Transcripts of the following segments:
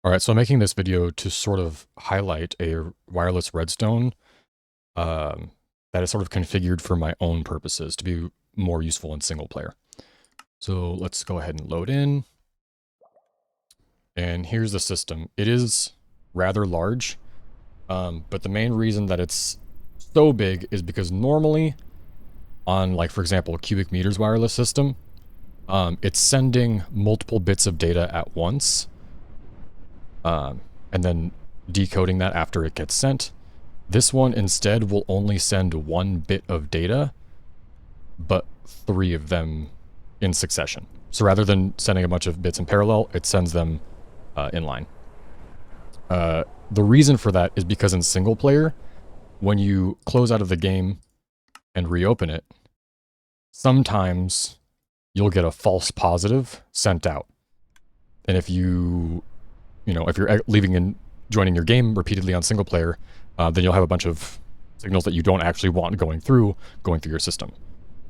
All right, so I'm making this video to sort of highlight a wireless redstone that is sort of configured for my own purposes to be more useful in single player. So let's go ahead and load in. And here's the system. It is rather large, but the main reason that it's so big is because normally on, like, for example, a cubic meters wireless system, it's sending multiple bits of data at once. And then decoding that after it gets sent. This one instead will only send one bit of data, but 3 of them in succession. So rather than sending a bunch of bits in parallel, it sends them in line. The reason for that is because in single player, when you close out of the game and reopen it, sometimes you'll get a false positive sent out. And if you're leaving and joining your game repeatedly on single player, then you'll have a bunch of signals that you don't actually want going through your system.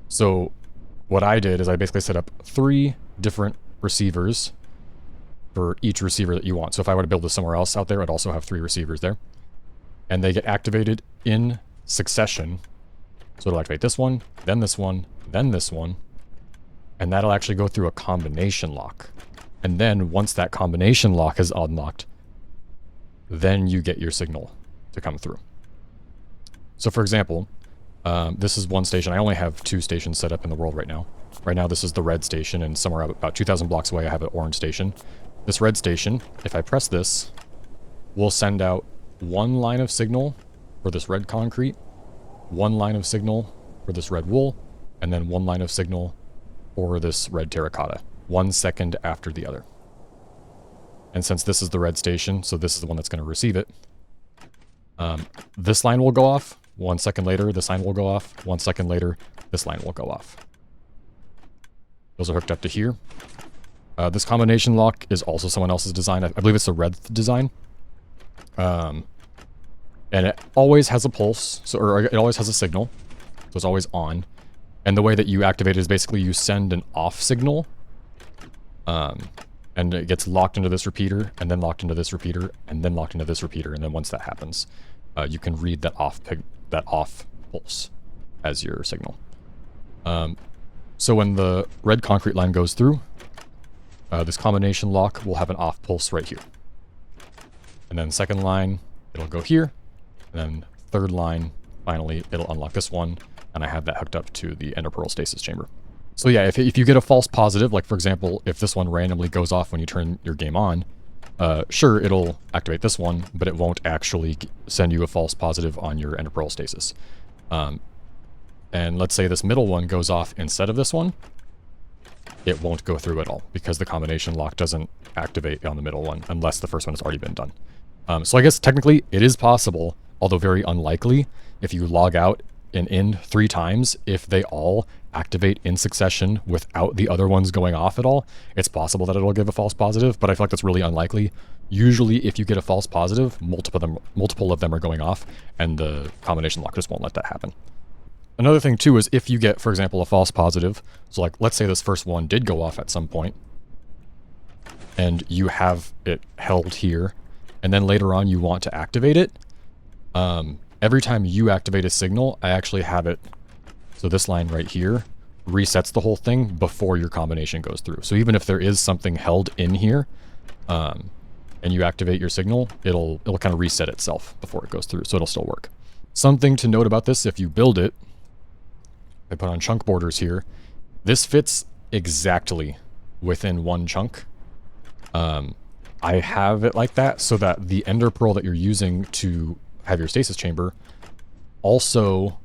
So what I did is I basically set up 3 different receivers for each receiver that you want. So if I were to build this somewhere else out there, I'd also have 3 receivers there. And they get activated in succession. So it'll activate this one, then this one, then this one. And that'll actually go through a combination lock. And then once that combination lock is unlocked, then you get your signal to come through. So for example, this is one station. I only have 2 stations set up in the world right now. Right now this is the red station, and somewhere about 2,000 blocks away I have an orange station. This red station, if I press this, will send out 1 line of signal for this red concrete, 1 line of signal for this red wool, and then 1 line of signal for this red terracotta. 1 second after the other. And since this is the red station, so this is the one that's going to receive it, this line will go off. 1 second later, this line will go off. 1 second later, this line will go off. Those are hooked up to here. This combination lock is also someone else's design. I believe it's a redth design. And it always has a pulse, or it always has a signal. So it's always on. And the way that you activate it is basically you send an off signal. And it gets locked into this repeater, and then locked into this repeater, and then locked into this repeater, and then once that happens, you can read that off pulse as your signal. So when the red concrete line goes through, this combination lock will have an off pulse right here. And then second line, it'll go here, and then third line, finally, it'll unlock this one, and I have that hooked up to the ender pearl stasis chamber. So yeah, if you get a false positive, like for example, if this one randomly goes off when you turn your game on, sure, it'll activate this one, but it won't actually send you a false positive on your ender pearl stasis. And let's say this middle one goes off instead of this one, it won't go through at all, because the combination lock doesn't activate on the middle one, unless the first one has already been done. So I guess technically it is possible, although very unlikely, if you log out and in 3 times, if they all activate in succession without the other ones going off at all, it's possible that it'll give a false positive, but I feel like that's really unlikely. Usually if you get a false positive, multiple of them are going off, and the combination lock just won't let that happen. Another thing too is if you get, for example, a false positive, so like let's say this first one did go off at some point, and you have it held here, and then later on you want to activate it, every time you activate a signal, I actually have it, so this line right here resets the whole thing before your combination goes through. So even if there is something held in here, and you activate your signal, it'll kind of reset itself before it goes through, so it'll still work. Something to note about this, if you build it, I put on chunk borders here, this fits exactly within 1 chunk. I have it like that so that the ender pearl that you're using to have your stasis chamber also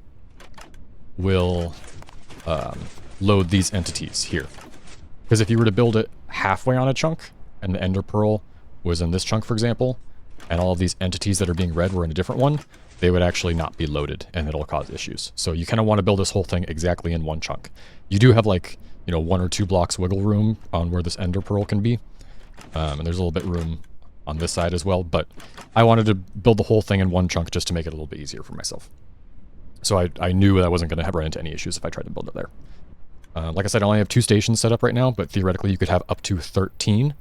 will load these entities here. Because if you were to build it halfway on a chunk, and the ender pearl was in this chunk, for example, and all of these entities that are being read were in a different one, they would actually not be loaded, and it'll cause issues. So you kind of want to build this whole thing exactly in 1 chunk. You do have, like, 1 or 2 blocks wiggle room on where this ender pearl can be. And there's a little bit room on this side as well, but I wanted to build the whole thing in 1 chunk just to make it a little bit easier for myself. So I knew that I wasn't going to run into any issues if I tried to build it there. Like I said, I only have 2 stations set up right now, but theoretically you could have up to 13.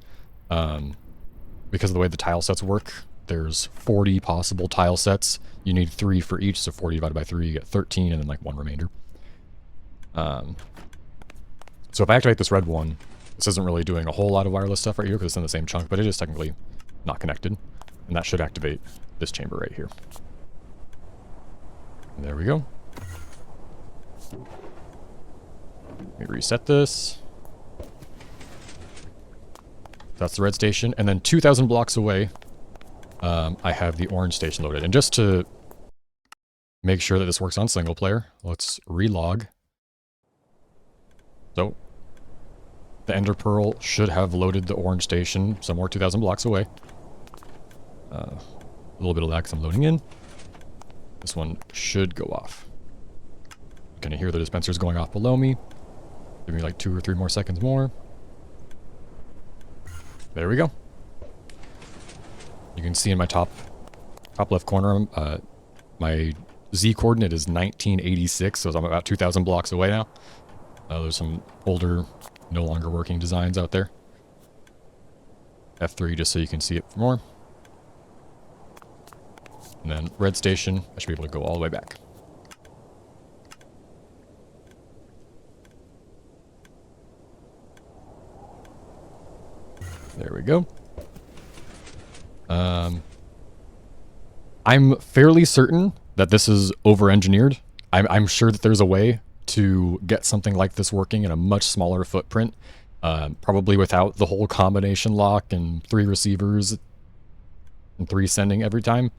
because of the way the tile sets work, there's 40 possible tile sets. You need 3 for each, so 40 divided by 3, you get 13, and then like 1 remainder. So if I activate this red one, this isn't really doing a whole lot of wireless stuff right here because it's in the same chunk, but it is technically not connected. And that should activate this chamber right here. And there we go. Let me reset this. That's the red station. And then 2,000 blocks away, I have the orange station loaded. And just to make sure that this works on single player, let's relog. So the Ender Pearl should have loaded the orange station somewhere 2,000 blocks away. A little bit of lag because I'm loading in. This one should go off. Gonna hear the dispensers going off below me. Give me like 2 or 3 more seconds more. There we go. You can see in my top left corner, my Z coordinate is 1986, so I'm about 2,000 blocks away now. There's some older, no longer working designs out there. F3 just so you can see it for more. And then red station, I should be able to go all the way back. There we go. I'm fairly certain that this is over-engineered. I'm sure that there's a way to get something like this working in a much smaller footprint. Probably without the whole combination lock and 3 receivers and 3 sending every time.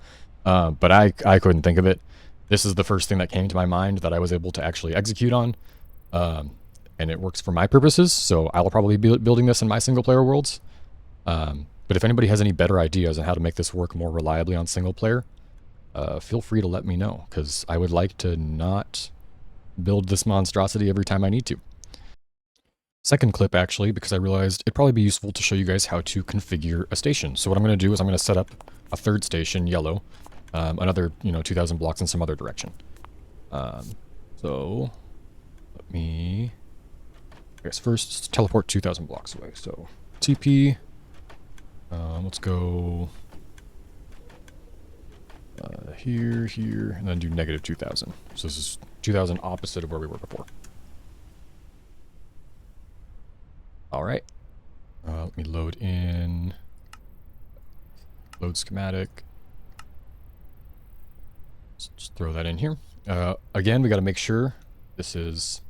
But I couldn't think of it. This is the first thing that came to my mind that I was able to actually execute on. And it works for my purposes, so I'll probably be building this in my single-player worlds. But if anybody has any better ideas on how to make this work more reliably on single player, feel free to let me know, because I would like to not build this monstrosity every time I need to. Second clip, actually, because I realized it'd probably be useful to show you guys how to configure a station. So what I'm going to do is I'm going to set up a 3rd station, yellow, another 2,000 blocks in some other direction. So let me, I guess first teleport 2,000 blocks away. So TP. Let's go here, and then do negative 2,000. So this is 2,000 opposite of where we were before. All right. Let me load in. Load schematic. Let's just throw that in here. Again, we got to make sure this is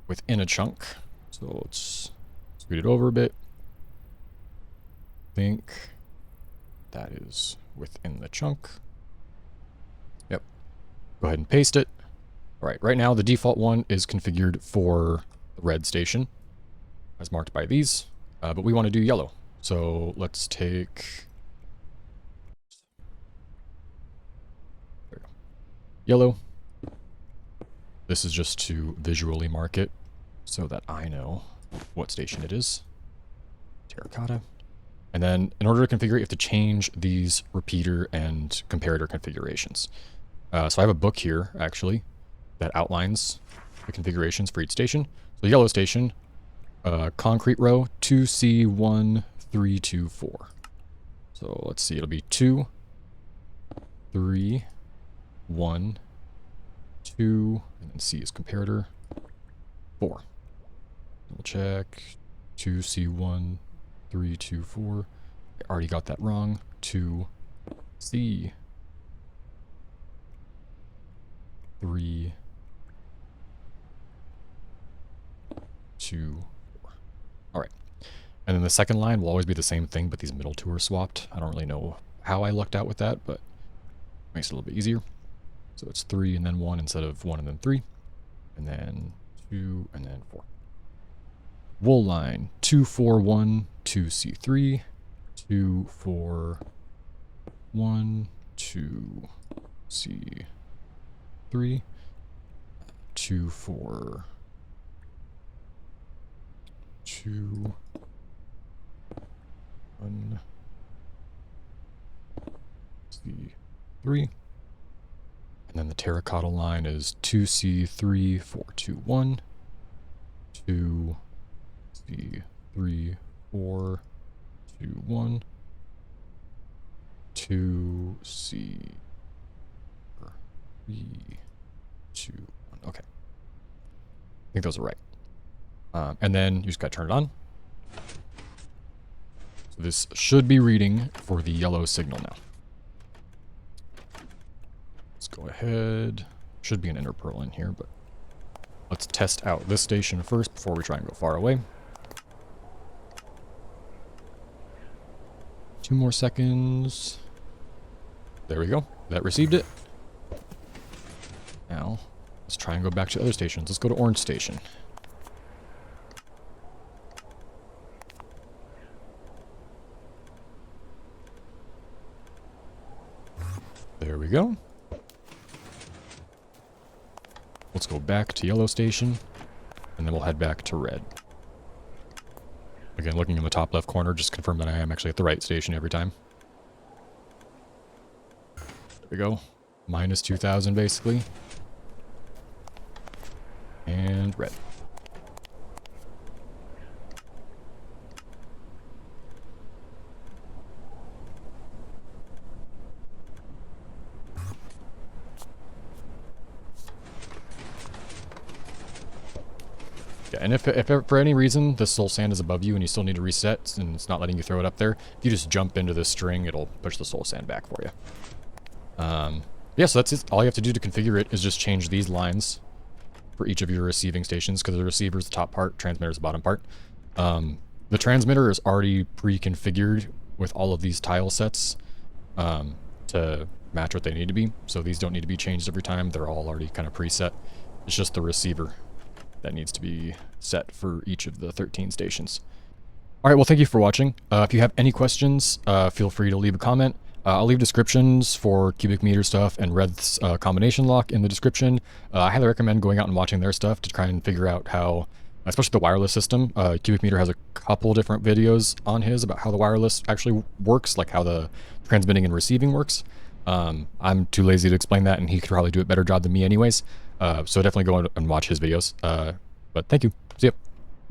within a chunk. So let's scoot it over a bit. Think that is within the chunk. Yep. Go ahead and paste it. All right, right now the default one is configured for the red station, as marked by these, but we want to do yellow. So let's take there we go. Yellow. This is just to visually mark it so that I know what station it is. Terracotta. And then in order to configure it, you have to change these repeater and comparator configurations. So I have a book here, actually, that outlines the configurations for each station. So yellow station, concrete row, 2C1324. So let's see, it'll be 2, 3, 1, 2, and then C is comparator, 4. Double check, 2C1. 3, 2, 4. I already got that wrong. 2, C. 3, 2, 4. All right. And then the second line will always be the same thing, but these middle 2 are swapped. I don't really know how I lucked out with that, but it makes it a little bit easier. So it's 3 and then 1 instead of 1 and then 3. And then 2 and then 4. Wool line 2, 4, 1, 2C3, 2, 4, 1, 2, C3, 2, 4, 2, 1, C3. And then the terracotta line is 2C3, 4, 2, 1, 2, C3, 4, 2, 1, 2, C, 3, 2, 1. Okay. I think those are right. And then you just got to turn it on. So this should be reading for the yellow signal now. Let's go ahead. Should be an inner pearl in here, but let's test out this station first before we try and go far away. 2 more seconds. There we go. That received it. Now, let's try and go back to other stations. Let's go to Orange Station. There we go. Let's go back to Yellow Station, and then we'll head back to Red. Again, looking in the top left corner, just confirm that I am actually at the right station every time. There we go. Minus 2,000, basically. And Red. Yeah, and if for any reason the soul sand is above you and you still need to reset and it's not letting you throw it up there, if you just jump into this string, it'll push the soul sand back for you. Yeah, so that's it. All you have to do to configure it is just change these lines for each of your receiving stations, because the receiver is the top part, transmitter is the bottom part. The transmitter is already pre-configured with all of these tile sets to match what they need to be, so these don't need to be changed every time. They're all already kind of preset. It's just the receiver that needs to be set for each of the 13 stations. All right, well, thank you for watching. If you have any questions, feel free to leave a comment. I'll leave descriptions for cubic meter stuff and redth's combination lock in the description. I highly recommend going out and watching their stuff to try and figure out how, especially the wireless system. Cubic meter has a couple different videos on his about how the wireless actually works, like how the transmitting and receiving works. I'm too lazy to explain that, and he could probably do a better job than me anyways. So definitely go and watch his videos. But thank you. See ya.